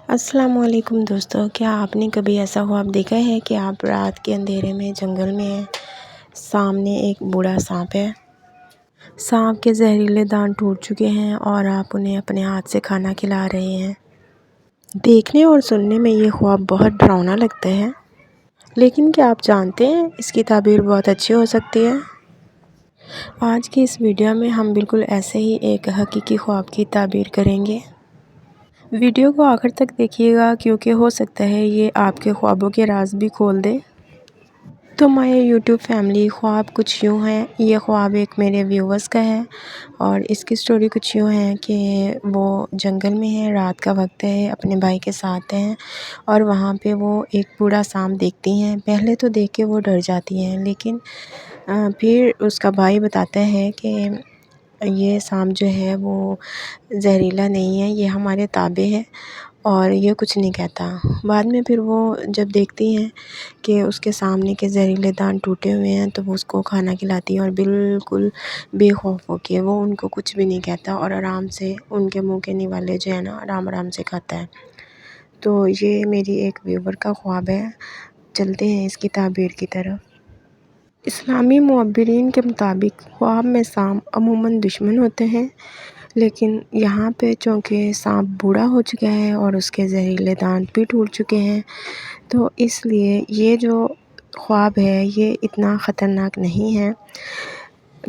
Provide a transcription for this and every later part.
السلام علیکم دوستو، کیا آپ نے کبھی ایسا خواب دیکھا ہے کہ آپ رات کے اندھیرے میں جنگل میں ہیں، سامنے ایک بوڑھا سانپ ہے۔ سانپ کے زہریلے دانت ٹوٹ چکے ہیں اور آپ انہیں اپنے ہاتھ سے کھانا کھلا رہے ہیں۔ دیکھنے اور سننے میں یہ خواب بہت ڈراؤنا لگتا ہے، لیکن کیا آپ جانتے ہیں اس کی تعبیر بہت اچھی ہو سکتی ہے؟ آج کی اس ویڈیو میں ہم بالکل ایسے ہی ایک حقیقی خواب کی تعبیر کریں گے۔ ویڈیو کو آخر تک دیکھیے گا کیونکہ ہو سکتا ہے یہ آپ کے خوابوں کے راز بھی کھول دے۔ تو مائی یوٹیوب فیملی، خواب کچھ یوں ہے۔ یہ خواب ایک میرے ویورز کا ہے اور اس کی سٹوری کچھ یوں ہے کہ وہ جنگل میں ہے، رات کا وقت ہے، اپنے بھائی کے ساتھ ہیں اور وہاں پہ وہ ایک بوڑھا سانپ دیکھتی ہیں۔ پہلے تو دیکھ کے وہ ڈر جاتی ہیں، لیکن پھر اس کا بھائی بتاتا ہے کہ یہ سانپ جو ہے وہ زہریلا نہیں ہے، یہ ہمارے تابع ہے اور یہ کچھ نہیں کہتا۔ بعد میں پھر وہ جب دیکھتی ہیں کہ اس کے سامنے کے زہریلے دانت ٹوٹے ہوئے ہیں تو وہ اس کو کھانا کھلاتی ہیں اور بالکل بے خوف ہو کے وہ ان کو کچھ بھی نہیں کہتا اور آرام سے ان کے منہ کے نوالے جو ہے نا آرام سے کھاتا ہے۔ تو یہ میری ایک ویور کا خواب ہے۔ چلتے ہیں اس کی تعبیر کی طرف۔ اسلامی معبرین کے مطابق خواب میں سانپ عموماً دشمن ہوتے ہیں، لیکن یہاں پہ چونکہ سانپ بوڑھا ہو چکا ہے اور اس کے زہریلے دانت بھی ٹوٹ چکے ہیں، تو اس لیے یہ جو خواب ہے یہ اتنا خطرناک نہیں ہے،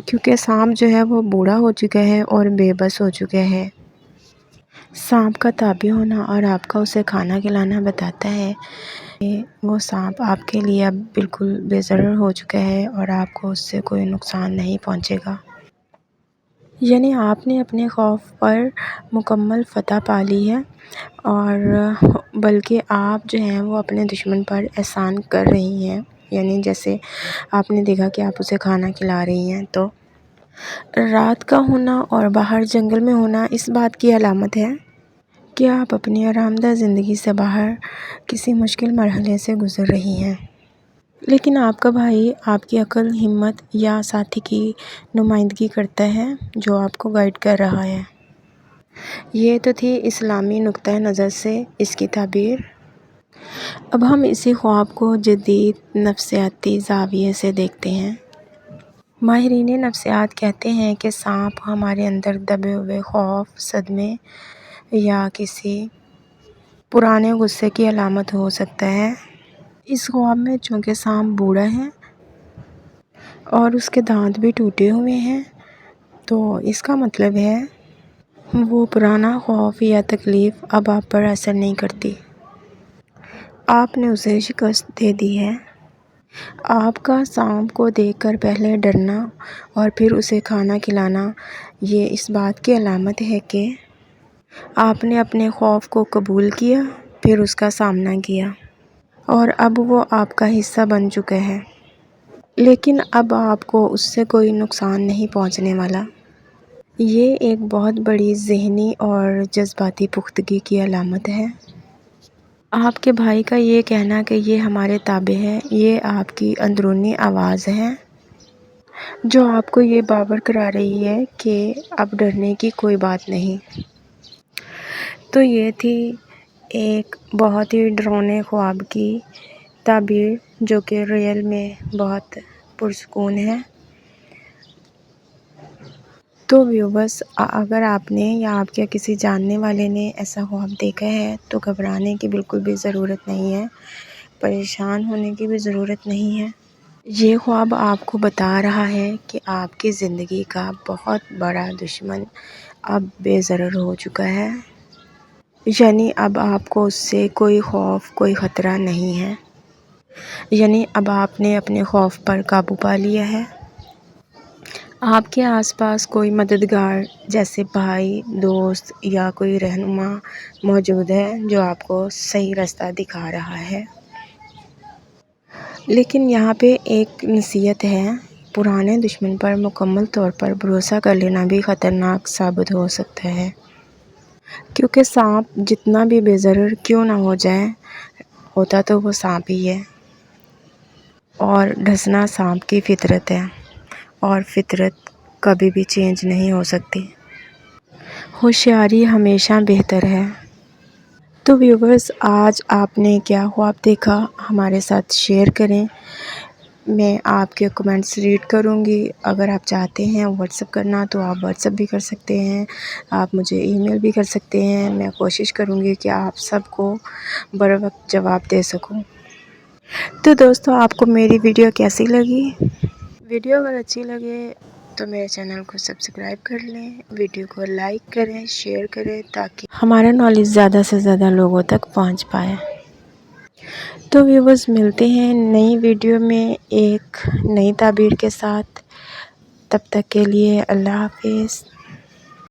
کیونکہ سانپ جو ہے وہ بوڑھا ہو چکا ہے اور بے بس ہو چکا ہے۔ سانپ کا تابع ہونا اور آپ کا اسے کھانا کھلانا بتاتا ہے کہ وہ سانپ آپ کے لیے اب بالکل بے ضرر ہو چکا ہے اور آپ کو اس سے کوئی نقصان نہیں پہنچے گا۔ یعنی آپ نے اپنے خوف پر مکمل فتح پا لی ہے اور بلکہ آپ جو ہیں وہ اپنے دشمن پر احسان کر رہی ہیں۔ یعنی جیسے آپ نے دیکھا کہ آپ اسے کھانا کھلا رہی ہیں، تو رات کا ہونا اور باہر جنگل میں ہونا اس بات کی علامت ہے کہ آپ اپنی آرام دہ زندگی سے باہر کسی مشکل مرحلے سے گزر رہی ہیں، لیکن آپ کا بھائی آپ کی عقل، ہمت یا ساتھی کی نمائندگی کرتا ہے جو آپ کو گائیڈ کر رہا ہے۔ یہ تو تھی اسلامی نقطہ نظر سے اس کی تعبیر۔ اب ہم اسی خواب کو جدید نفسیاتی زاویے سے دیکھتے ہیں۔ ماہرین نفسیات کہتے ہیں کہ سانپ ہمارے اندر دبے ہوئے خوف، صدمے یا کسی پرانے غصے کی علامت ہو سکتا ہے۔ اس خواب میں چونکہ سانپ بوڑھا ہے اور اس کے دانت بھی ٹوٹے ہوئے ہیں، تو اس کا مطلب ہے وہ پرانا خوف یا تکلیف اب آپ پر اثر نہیں کرتی۔ آپ نے اسے شکست دے دی ہے۔ آپ کا سانپ کو دیکھ کر پہلے ڈرنا اور پھر اسے کھانا کھلانا یہ اس بات کی علامت ہے کہ آپ نے اپنے خوف کو قبول کیا، پھر اس کا سامنا کیا اور اب وہ آپ کا حصہ بن چکا ہے، لیکن اب آپ کو اس سے کوئی نقصان نہیں پہنچنے والا۔ یہ ایک بہت بڑی ذہنی اور جذباتی پختگی کی علامت ہے۔ آپ کے بھائی کا یہ کہنا کہ یہ ہمارے تابع ہے، یہ آپ کی اندرونی آواز ہے جو آپ کو یہ باور کرا رہی ہے کہ اب ڈرنے کی کوئی بات نہیں۔ تو یہ تھی ایک بہت ہی ڈراؤنے خواب کی تعبیر جو کہ ریئل میں بہت پرسکون ہے۔ تو ویورز، اگر آپ نے یا آپ کے کسی جاننے والے نے ایسا خواب دیکھا ہے تو گھبرانے کی بالکل بھی ضرورت نہیں ہے، پریشان ہونے کی بھی ضرورت نہیں ہے۔ یہ خواب آپ کو بتا رہا ہے کہ آپ کی زندگی کا بہت بڑا دشمن اب بے ضرر ہو چکا ہے، یعنی اب آپ کو اس سے کوئی خوف، کوئی خطرہ نہیں ہے۔ یعنی اب آپ نے اپنے خوف پر قابو پا لیا ہے۔ آپ کے آس پاس کوئی مددگار جیسے بھائی، دوست یا کوئی رہنما موجود ہے جو آپ کو صحیح راستہ دکھا رہا ہے۔ لیکن یہاں پہ ایک نصیحت ہے، پرانے دشمن پر مکمل طور پر بھروسہ کر لینا بھی خطرناک ثابت ہو سکتا ہے، کیونکہ سانپ جتنا بھی بے ضرر کیوں نہ ہو جائے، ہوتا تو وہ سانپ ہی ہے اور ڈسنا سانپ کی فطرت ہے اور فطرت کبھی بھی چینج نہیں ہو سکتی۔ ہوشیاری ہمیشہ بہتر ہے۔ تو ویورز آج آپ نے کیا خواب دیکھا ہمارے ساتھ شیئر کریں، میں آپ کے کمنٹس ریڈ کروں گی۔ اگر آپ چاہتے ہیں واٹس اپ کرنا تو آپ واٹس اپ بھی کر سکتے ہیں، آپ مجھے ای میل بھی کر سکتے ہیں۔ میں کوشش کروں گی کہ آپ سب کو بر وقت جواب دے سکوں۔ تو دوستو آپ کو میری ویڈیو کیسی لگی؟ ویڈیو اگر اچھی لگے تو میرے چینل کو سبسکرائب کر لیں، ویڈیو کو لائک کریں، شیئر کریں تاکہ ہمارا نالج زیادہ سے زیادہ لوگوں تک پہنچ پائے۔ تو ویورز ملتے ہیں نئی ویڈیو میں ایک نئی تعبیر کے ساتھ، تب تک کے لیے اللہ حافظ۔